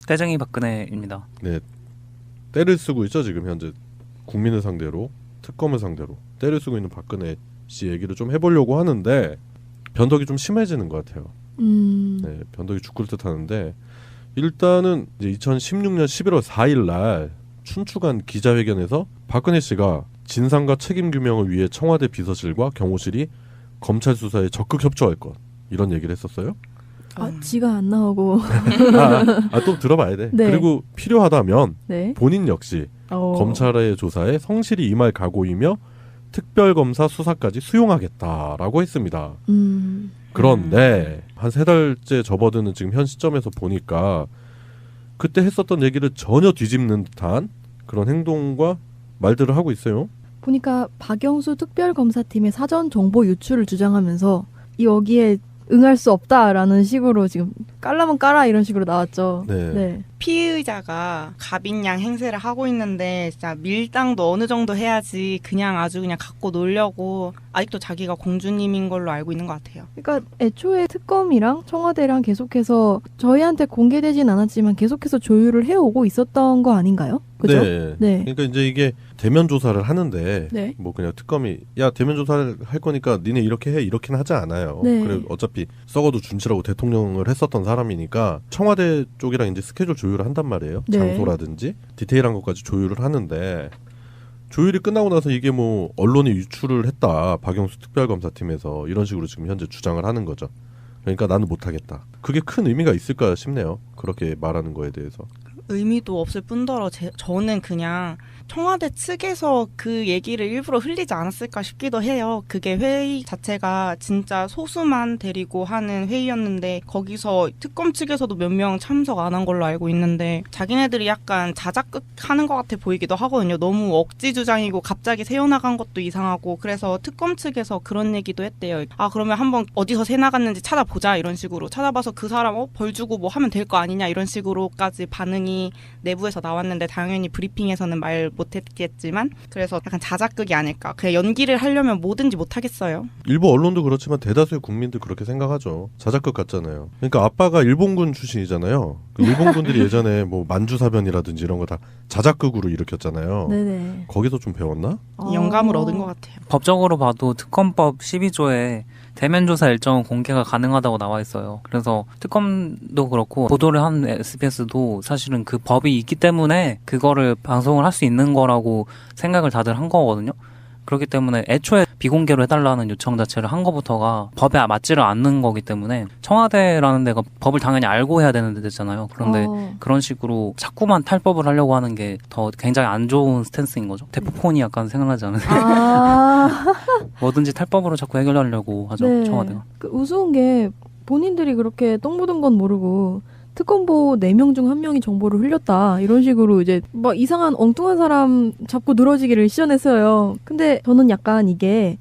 떼쟁이 박근혜입니다. 네, 때를 쓰고 있죠 지금 현재 국민을 상대로, 특검을 상대로 때를 쓰고 있는 박근혜 씨 얘기를 좀 해보려고 하는데 변덕이 좀 심해지는 것 같아요. 네, 변덕이 죽을 듯하는데 일단은 이제 2016년 11월 4일 날 춘추관 기자회견에서 박근혜 씨가 진상과 책임 규명을 위해 청와대 비서실과 경호실이 검찰 수사에 적극 협조할 것 이런 얘기를 했었어요. 지가 안 나오고 또 들어봐야 돼. 네. 그리고 필요하다면 네. 본인 역시 검찰의 조사에 성실히 임할 각오이며 특별검사 수사까지 수용하겠다라고 했습니다. 그런데 한 3달째 접어드는 지금 현 시점에서 보니까 그때 했었던 얘기를 전혀 뒤집는 듯한 그런 행동과 말들을 하고 있어요. 보니까 박영수 특별검사팀의 사전 정보 유출을 주장하면서 여기에 응할 수 없다라는 식으로 지금 깔라면 깔아 이런 식으로 나왔죠. 네. 피의자가 갑인양 행세를 하고 있는데 진짜 밀당도 어느 정도 해야지 그냥 아주 그냥 갖고 놀려고 아직도 자기가 공주님인 걸로 알고 있는 것 같아요. 그러니까 애초에 특검이랑 청와대랑 계속해서 저희한테 공개되진 않았지만 계속해서 조율을 해오고 있었던 거 아닌가요? 그죠? 네. 그러니까 이제 이게 대면 조사를 하는데 네. 뭐 그냥 특검이 야 대면 조사를 할 거니까 니네 이렇게 해 이렇게는 하지 않아요. 네. 그래 어차피 썩어도 준치라고 대통령을 했었던 사람이니까 청와대 쪽이랑 이제 스케줄 조율을 한단 말이에요. 네. 장소라든지 디테일한 것까지 조율을 하는데 조율이 끝나고 나서 이게 뭐 언론에 유출을 했다. 박영수 특별검사팀에서 이런 식으로 지금 현재 주장을 하는 거죠. 그러니까 나는 못하겠다. 그게 큰 의미가 있을까 싶네요. 그렇게 말하는 거에 대해서. 의미도 없을 뿐더러 저는 그냥 청와대 측에서 그 얘기를 일부러 흘리지 않았을까 싶기도 해요. 그게 회의 자체가 진짜 소수만 데리고 하는 회의였는데 거기서 특검 측에서도 몇 명 참석 안 한 걸로 알고 있는데 자기네들이 약간 자작극하는 것 같아 보이기도 하거든요. 너무 억지 주장이고 갑자기 새어나간 것도 이상하고 그래서 특검 측에서 그런 얘기도 했대요. 그러면 한번 어디서 새 나갔는지 찾아보자 이런 식으로 찾아봐서 그 사람 벌 주고 뭐 하면 될 거 아니냐 이런 식으로까지 반응이 내부에서 나왔는데 당연히 브리핑에서는 말 못했겠지만 그래서 약간 자작극이 아닐까. 그냥 연기를 하려면 뭐든지 못하겠어요. 일부 언론도 그렇지만 대다수의 국민들 그렇게 생각하죠. 자작극 같잖아요. 그러니까 아빠가 일본군 출신이잖아요. 그 일본군들이 예전에 뭐 만주사변이라든지 이런 거 다 자작극으로 일으켰잖아요. 네네. 거기서 좀 배웠나? 영감을 얻은 것 같아요. 법적으로 봐도 특검법 12조에 대면 조사 일정은 공개가 가능하다고 나와 있어요. 그래서 특검도 그렇고 보도를 한 SBS도 사실은 그 법이 있기 때문에 그거를 방송을 할 수 있는 거라고 생각을 다들 한 거거든요. 그렇기 때문에 애초에 비공개로 해달라는 요청 자체를 한 것부터가 법에 맞지를 않는 거기 때문에 청와대라는 데가 법을 당연히 알고 해야 되는 데잖아요. 그런데 그런 식으로 자꾸만 탈법을 하려고 하는 게 더 굉장히 안 좋은 스탠스인 거죠. 대포폰이 약간 생각나지 않으세요? 뭐든지 탈법으로 자꾸 해결하려고 하죠. 네. 청와대가. 그 우스운 게 본인들이 그렇게 똥 묻은 건 모르고 특검보 4명 중 1명이 정보를 흘렸다 이런 식으로 이제 막 이상한 엉뚱한 사람 잡고 늘어지기를 시전했어요. 근데 저는 약간 이게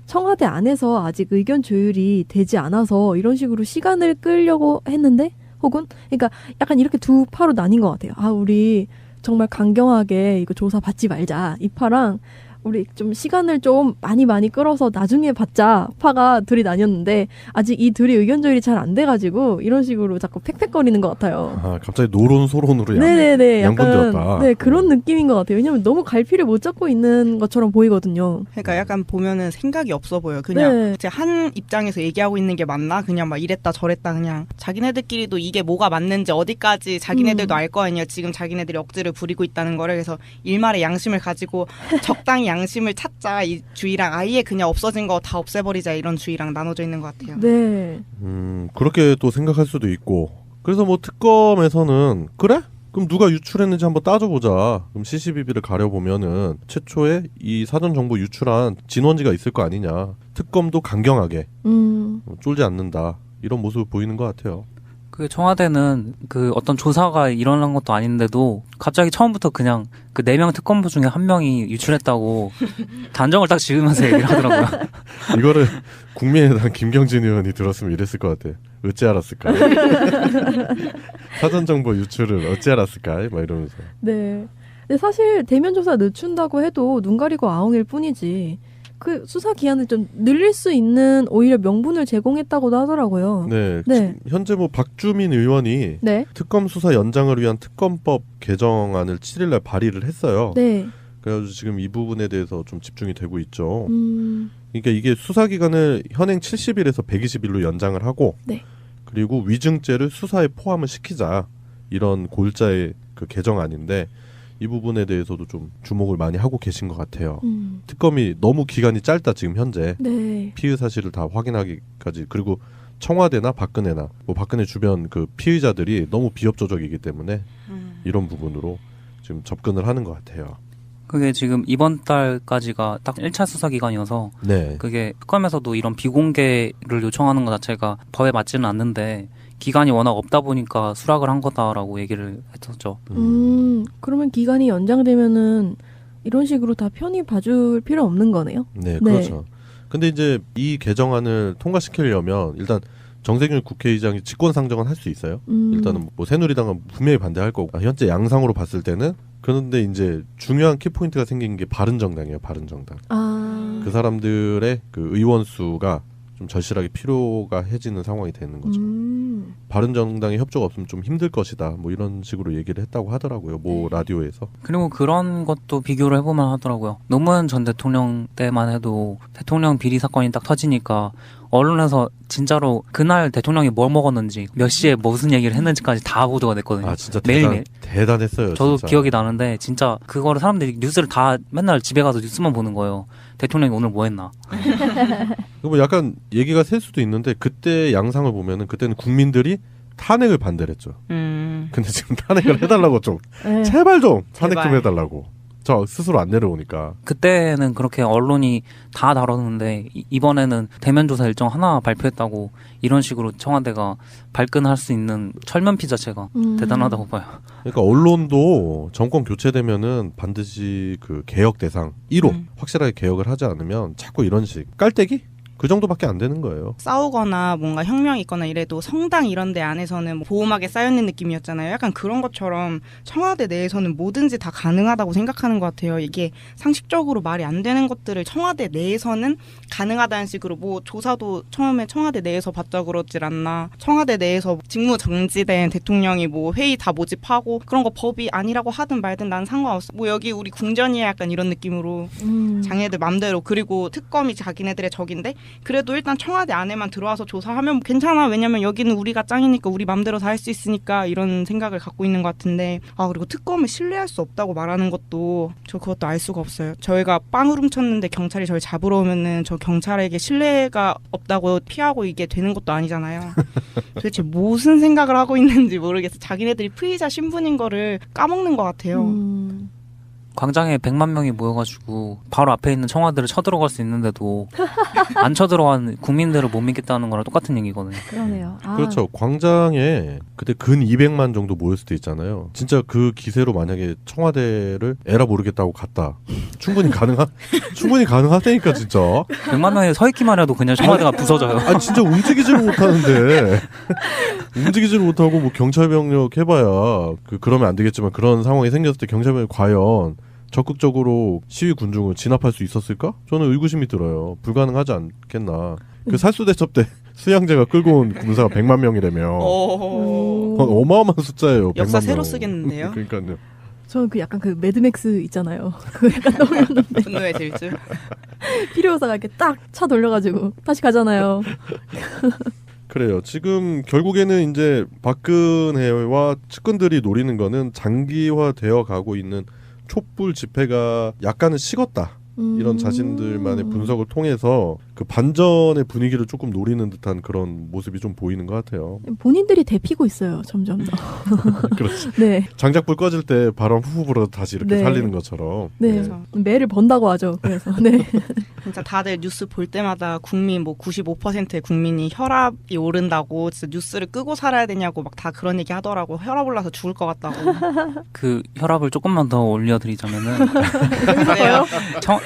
청와대 안에서 아직 의견 조율이 되지 않아서 이런 식으로 시간을 끌려고 했는데 혹은 그러니까 약간 이렇게 두 파로 나뉜 것 같아요. 우리 정말 강경하게 이거 조사 받지 말자 이 파랑 우리 좀 시간을 좀 많이 끌어서 나중에 받자 파가 둘이 나뉘었는데 아직 이 둘이 의견 조율이 잘 안 돼가지고 이런 식으로 자꾸 팩팩거리는 것 같아요. 갑자기 노론소론으로 양분되었다. 네, 그런 느낌인 것 같아요. 왜냐면 너무 갈피를 못 잡고 있는 것처럼 보이거든요. 그러니까 약간 보면은 생각이 없어 보여요. 그냥 이제 한 입장에서 얘기하고 있는 게 맞나? 그냥 막 이랬다 저랬다 그냥 자기네들끼리도 이게 뭐가 맞는지 어디까지 자기네들도 알 거 아니에요. 지금 자기네들이 억지를 부리고 있다는 거를. 그래서 일말의 양심을 가지고 적당히 양심을 찾자 이 주의랑 아예 그냥 없어진 거 다 없애버리자 이런 주의랑 나눠져 있는 것 같아요. 네. 그렇게 또 생각할 수도 있고 그래서 뭐 특검에서는 그래? 그럼 누가 유출했는지 한번 따져보자. 그럼 CCTV를 가려보면은 최초에 이 사전 정보 유출한 진원지가 있을 거 아니냐. 특검도 강경하게 쫄지 않는다. 이런 모습을 보이는 것 같아요. 그 청와대는 그 어떤 조사가 일어난 것도 아닌데도 갑자기 처음부터 그냥 그 4명 특검부 중에 1명이 유출했다고 단정을 딱 지으면서 얘기를 하더라고요. 이거를 국민의당 김경진 의원이 들었으면 이랬을 것 같아. 어찌 알았을까? 사전 정보 유출을 어찌 알았을까? 막 이러면서. 네. 근데 사실 대면 조사 늦춘다고 해도 눈 가리고 아웅일 뿐이지. 그 수사 기한을 좀 늘릴 수 있는 오히려 명분을 제공했다고도 하더라고요. 네. 네. 현재 뭐 박주민 의원이 네. 특검 수사 연장을 위한 특검법 개정안을 7일날 발의를 했어요. 네. 그래가지고 지금 이 부분에 대해서 좀 집중이 되고 있죠. 그러니까 이게 수사 기간을 현행 70일에서 120일로 연장을 하고, 네. 그리고 위증죄를 수사에 포함을 시키자, 이런 골자의 그 개정안인데 이 부분에 대해서도 좀 주목을 많이 하고 계신 것 같아요. 특검이 너무 기간이 짧다 지금 현재. 네. 피의 사실을 다 확인하기까지. 그리고 청와대나 박근혜나 뭐 박근혜 주변 그 피의자들이 너무 비협조적이기 때문에 이런 부분으로 지금 접근을 하는 것 같아요. 그게 지금 이번 달까지가 딱 1차 수사 기간이어서 네. 그게 특검에서도 이런 비공개를 요청하는 것 자체가 법에 맞지는 않는데 기간이 워낙 없다 보니까 수락을 한 거다라고 얘기를 했었죠. 그러면 기간이 연장되면은 이런 식으로 다 편히 봐줄 필요 없는 거네요. 네, 그렇죠. 근데 이제 이 개정안을 통과시키려면 일단 정세균 국회의장이 직권상정은 할 수 있어요. 일단은 뭐 새누리당은 분명히 반대할 거고, 현재 양상으로 봤을 때는. 그런데 이제 중요한 키포인트가 생긴 게 바른정당이에요. 바른정당. 그 사람들의 그 의원 수가 좀 절실하게 필요가 해지는 상황이 되는 거죠. 바른정당의 협조가 없으면 좀 힘들 것이다. 뭐 이런 식으로 얘기를 했다고 하더라고요. 뭐 라디오에서. 그리고 그런 것도 비교를 해보면 하더라고요. 노무현 전 대통령 때만 해도 대통령 비리 사건이 딱 터지니까 언론에서 진짜로 그날 대통령이 뭘 먹었는지 몇 시에 무슨 얘기를 했는지까지 다 보도가 됐거든요. 아 진짜 매일매일. 대단했어요. 저도 진짜. 기억이 나는데 진짜 그거를 사람들이 뉴스를 다 맨날 집에 가서 뉴스만 보는 거예요. 대통령이 오늘 뭐 했나. 뭐 약간 얘기가 셀 수도 있는데 그때 양상을 보면은 그때는 국민들이 탄핵을 반대를 했죠. 근데 지금 탄핵을 해달라고 좀 네. 제발 좀 탄핵 좀 제발. 해달라고. 저 스스로 안 내려오니까. 그때는 그렇게 언론이 다 다뤘는데 이번에는 대면 조사 일정 하나 발표했다고 이런 식으로 청와대가 발끈할 수 있는 철면피 자체가 대단하다고 봐요. 그러니까 언론도 정권 교체되면은 반드시 그 개혁 대상 1호 확실하게 개혁을 하지 않으면 자꾸 이런 식 깔때기? 그 정도밖에 안 되는 거예요. 싸우거나 뭔가 혁명이 있거나 이래도 성당 이런 데 안에서는 뭐 보호막에 쌓여있는 느낌이었잖아요. 약간 그런 것처럼 청와대 내에서는 뭐든지 다 가능하다고 생각하는 것 같아요. 이게 상식적으로 말이 안 되는 것들을 청와대 내에서는 가능하다는 식으로 뭐 조사도 처음에 청와대 내에서 받자 그러질 않나. 청와대 내에서 직무 정지된 대통령이 뭐 회의 다 모집하고 그런 거 법이 아니라고 하든 말든 난 상관없어. 뭐 여기 우리 궁전이야 약간 이런 느낌으로 장애들 맘대로. 그리고 특검이 자기네들의 적인데 그래도 일단 청와대 안에만 들어와서 조사하면 괜찮아. 왜냐면 여기는 우리가 짱이니까 우리 맘대로 다 할 수 있으니까 이런 생각을 갖고 있는 것 같은데 그리고 특검을 신뢰할 수 없다고 말하는 것도 저 그것도 알 수가 없어요. 저희가 빵을 훔쳤는데 경찰이 저희 잡으러 오면은 저 경찰에게 신뢰가 없다고 피하고 이게 되는 것도 아니잖아요. 도대체 무슨 생각을 하고 있는지 모르겠어. 자기네들이 피의자 신분인 거를 까먹는 것 같아요. 광장에 100만 명이 모여가지고 바로 앞에 있는 청와대를 쳐들어갈 수 있는데도 안 쳐들어간 국민들을 못 믿겠다는 거랑 똑같은 얘기거든요. 그러네요. 그렇죠. 광장에 그때 근 200만 정도 모였을 때 있잖아요. 진짜 그 기세로 만약에 청와대를 에라 모르겠다고 갔다. 충분히 가능하다니까 진짜. 100만 명이 서 있기만 해도 그냥 청와대가 부서져요. 아니 진짜 움직이지를 못하는데 움직이지를 못하고 뭐 경찰병력 해봐야 그러면 안 되겠지만 그런 상황이 생겼을 때 경찰병이 과연 적극적으로 시위 군중을 진압할 수 있었을까? 저는 의구심이 들어요. 불가능하지 않겠나. 그 살수대첩 때 수양제가 끌고 온 군사가 100만 명이라며. 어마어마한 숫자예요. 역사 100만 새로 명. 쓰겠는데요. 그러니까요. 저는 약간 매드맥스 있잖아요. 그거 약간 떠올렸는데. 분노의 질주. 필요사가 이렇게 딱 차 돌려가지고 다시 가잖아요. 그래요. 지금 결국에는 이제 박근혜와 측근들이 노리는 거는 장기화되어 가고 있는 촛불 집회가 약간은 식었다. 이런 자신들만의 분석을 통해서 그 반전의 분위기를 조금 노리는 듯한 그런 모습이 좀 보이는 것 같아요. 본인들이 데피고 있어요. 점점 더. 그렇지. 네. 장작불 꺼질 때 바람 후후 불어 다시 이렇게 네. 살리는 것처럼. 네. 매를 번다고 하죠. 그래서 네. 진짜 다들 뉴스 볼 때마다 국민 뭐 95%의 국민이 혈압이 오른다고 진짜 뉴스를 끄고 살아야 되냐고 막 다 그런 얘기 하더라고. 혈압 올라서 죽을 것 같다고. 그 혈압을 조금만 더 올려드리자면은 그래요?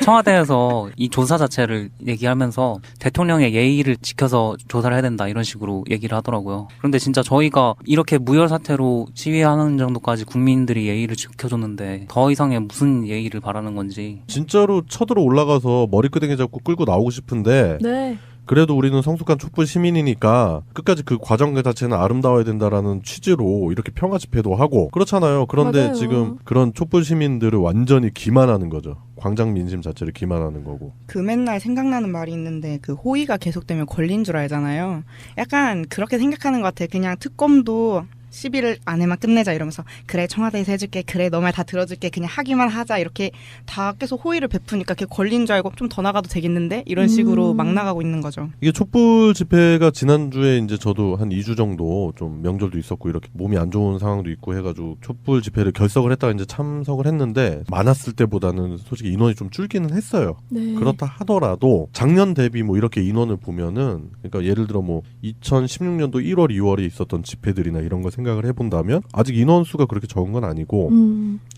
청와대에서 이 조사 자체를 얘기하면서 나와서 대통령의 예의를 지켜서 조사를 해야 된다 이런 식으로 얘기를 하더라고요. 그런데 진짜 저희가 이렇게 무혈 사태로 시위하는 정도까지 국민들이 예의를 지켜줬는데 더 이상의 무슨 예의를 바라는 건지. 진짜로 쳐들어 올라가서 머리끄댕이 잡고 끌고 나오고 싶은데 네. 그래도 우리는 성숙한 촛불 시민이니까 끝까지 그 과정 자체는 아름다워야 된다라는 취지로 이렇게 평화 집회도 하고 그렇잖아요. 그런데 맞아요. 지금 그런 촛불 시민들을 완전히 기만하는 거죠. 광장 민심 자체를 기만하는 거고. 그 맨날 생각나는 말이 있는데 그 호의가 계속되면 권리인 줄 알잖아요. 약간 그렇게 생각하는 것 같아요. 그냥 특검도 10일 안에만 끝내자 이러면서 그래 청와대에서 해줄게 그래 너 말 다 들어줄게 그냥 하기만 하자 이렇게 다 계속 호의를 베푸니까 그게 권리인 줄 알고 좀 더 나가도 되겠는데 이런 식으로 막 나가고 있는 거죠. 이게 촛불 집회가 지난주에 이제 저도 한 2주 정도 좀 명절도 있었고 이렇게 몸이 안 좋은 상황도 있고 해가지고 촛불 집회를 결석을 했다가 이제 참석을 했는데 많았을 때보다는 솔직히 인원이 좀 줄기는 했어요. 네. 그렇다 하더라도 작년 대비 뭐 이렇게 인원을 보면은 그러니까 예를 들어 뭐 2016년도 1월, 2월에 있었던 집회들이나 이런 거 생각을 해본다면 아직 인원수가 그렇게 적은 건 아니고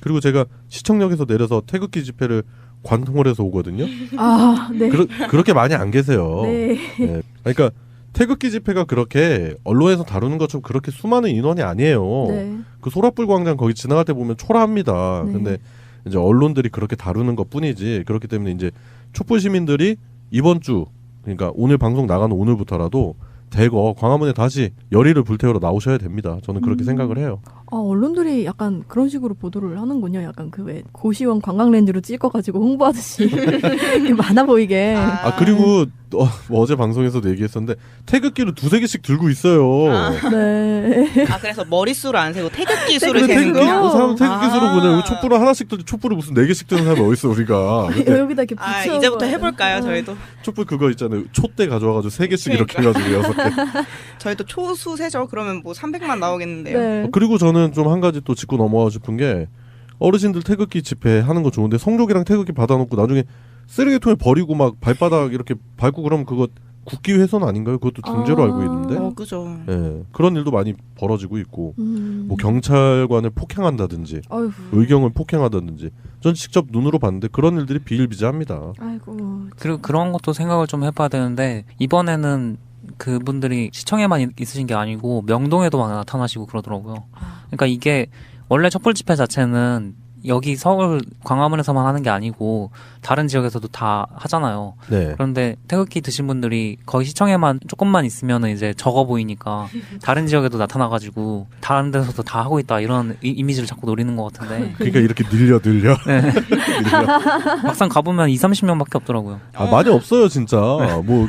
그리고 제가 시청역에서 내려서 태극기 집회를 관통을해서 오거든요. 아, 네. 그렇게 많이 안 계세요. 네. 네. 그러니까 태극기 집회가 그렇게 언론에서 다루는 것처럼 그렇게 수많은 인원이 아니에요. 네. 그 소라불 광장 거기 지나갈 때 보면 초라합니다. 네. 근데 이제 언론들이 그렇게 다루는 것 뿐이지 그렇기 때문에 이제 촛불 시민들이 이번 주 그러니까 오늘 방송 나가는 오늘부터라도 대거 광화문에 다시 열의를 불태우러 나오셔야 됩니다. 저는 그렇게 생각을 해요. 아, 언론들이 약간 그런 식으로 보도를 하는군요. 약간 그 왜 고시원 관광렌즈로 찍어가지고 홍보하듯이 이렇게 많아 보이게. 그리고 어제 방송에서도 얘기했었는데 태극기를 2-3개씩 들고 있어요. 네. 그래서 머릿수를 안 세고 태극기 수를 근데 세는 거예요? 그 사람 태극기 수로 보냐? 촛불을 하나씩 들지 촛불을 무슨 4개씩 드는 사람이 어딨어 우리가. 여기다 이렇게 붙여. 이제부터 해볼까요 저희도? 촛불 그거 있잖아요. 촛대 가져와가지고 3개씩 이렇게 해가지고 6개. 저희도 초수 세죠? 그러면 뭐 300만 나오겠는데요. 네. 그리고 저는 좀 한 가지 또 짚고 넘어가고 싶은 게 어르신들 태극기 집회 하는 거 좋은데 성족이랑 태극기 받아놓고 나중에 쓰레기통에 버리고 막 발바닥 이렇게 밟고 그러면 그거 국기 훼손 아닌가요? 그것도 중죄로 알고 있는데. 그죠. 예, 그런 일도 많이 벌어지고 있고 뭐 경찰관을 폭행한다든지 어휴. 의경을 폭행하다든지 전 직접 눈으로 봤는데 그런 일들이 비일비재합니다. 아이고. 그리고 그런 것도 생각을 좀 해봐야 되는데 이번에는 그분들이 시청에만 있으신 게 아니고 명동에도 막 나타나시고 그러더라고요. 그러니까 이게 원래 촛불 집회 자체는 여기 서울 광화문에서만 하는 게 아니고 다른 지역에서도 다 하잖아요. 네. 그런데 태극기 드신 분들이 거기 시청에만 조금만 있으면 이제 적어 보이니까 다른 지역에도 나타나가지고 다른 데서도 다 하고 있다 이런 이미지를 자꾸 노리는 것 같은데 그러니까 이렇게 늘려. 네. 늘려. 막상 가보면 20-30명밖에 없더라고요. 많이 없어요 진짜. 뭐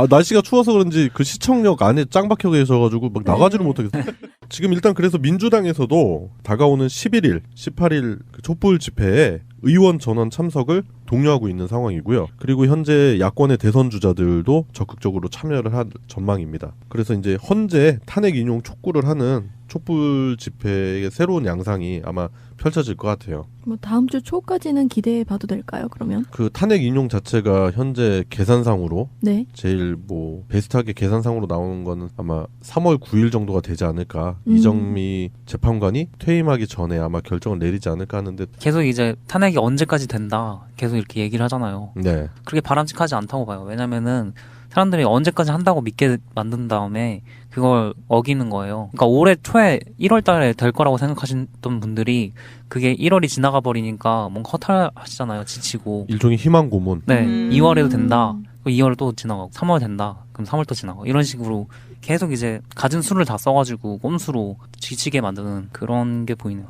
날씨가 추워서 그런지 그 시청역 안에 짱 박혀 계셔가지고 막 나가지를 못하겠어요. 지금 일단 그래서 민주당에서도 다가오는 11일, 18일 그 촛불 집회에 의원 전원 참석을 독려하고 있는 상황이고요. 그리고 현재 야권의 대선 주자들도 적극적으로 참여를 할 전망입니다. 그래서 이제 헌재 탄핵 인용 촉구를 하는 촛불 집회의 새로운 양상이 아마 펼쳐질 것 같아요. 뭐 다음 주 초까지는 기대해 봐도 될까요? 그러면? 그 탄핵 인용 자체가 현재 계산상으로 네. 제일 뭐 베스트하게 계산상으로 나오는 거는 아마 3월 9일 정도가 되지 않을까. 이정미 재판관이 퇴임하기 전에 아마 결정을 내리지 않을까 하는데 계속 이제 탄핵이 언제까지 된다 계속 이렇게 얘기를 하잖아요. 네. 그렇게 바람직하지 않다고 봐요. 왜냐면은 사람들이 언제까지 한다고 믿게 만든 다음에 그걸 어기는 거예요. 그러니까 올해 초에 1월 달에 될 거라고 생각하셨던 분들이 그게 1월이 지나가 버리니까 뭔가 허탈하시잖아요. 지치고. 일종의 희망 고문. 네. 2월에도 된다. 2월 또 지나가고 3월 된다. 그럼 3월 또 지나가고 이런 식으로 계속 이제 가진 수를 다 써가지고 꼼수로 지치게 만드는 그런 게 보이네요.